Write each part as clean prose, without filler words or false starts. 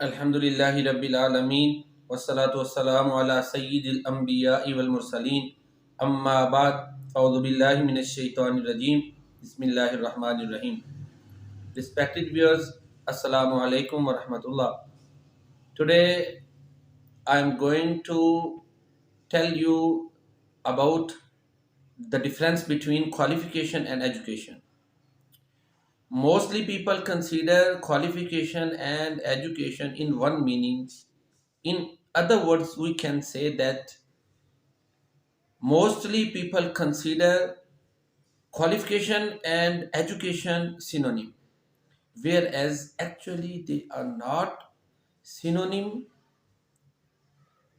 Alhamdulillahi Rabbil Alameen Wassalatu wassalamu ala Sayyidil Anbiya'i wal Mursaleen Amma ba'd Fa'udhu billahi minash shaitanir rajim Bismillahir Rahmanir Rahim. Respected viewers, Assalamu alaikum wa rahmatullah. Today I am going to tell you about the difference between qualification and education. Mostly people consider qualification and education in one meaning. In other words, we can say that mostly people consider qualification and education synonym, whereas actually they are not synonym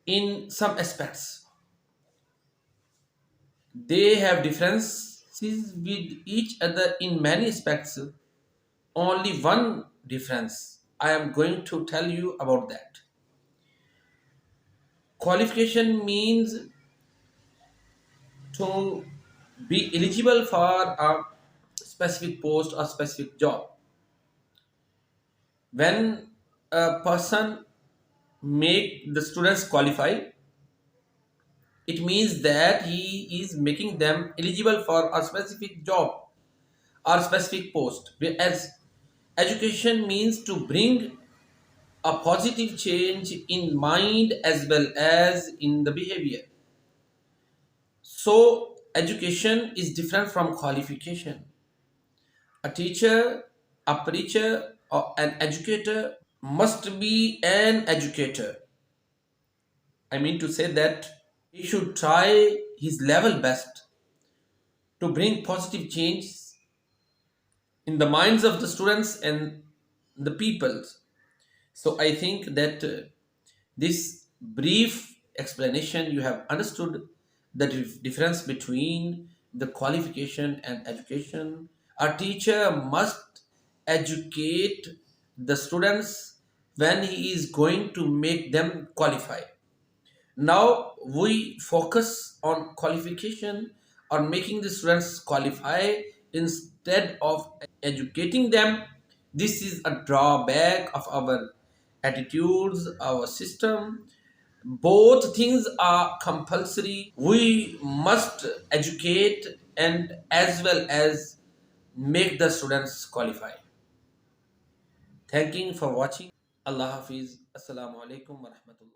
in some aspects. They have differences with each other in many aspects. Only one difference I am going to tell you about that. Qualification means to be eligible for a specific post or specific job. When a person make the students qualify, it means that he is making them eligible for a specific job or specific post. Whereas education means to bring a positive change in mind as well as in the behavior. So education is different from qualification. A teacher, a preacher, or an educator must be an educator. I mean to say that he should try his level best to bring positive change in the minds of the students and the people. So I think that this brief explanation you have understood the difference between the qualification and education. A teacher must educate the students when he is going to make them qualify. Now we focus on qualification, on making the students qualify instead of educating them. This is a drawback of our attitudes, our system. Both things are compulsory. We must educate and as well as make the students qualify. Thanking for watching. Allah Hafiz. Assalamu alaikum wa rahmatullah.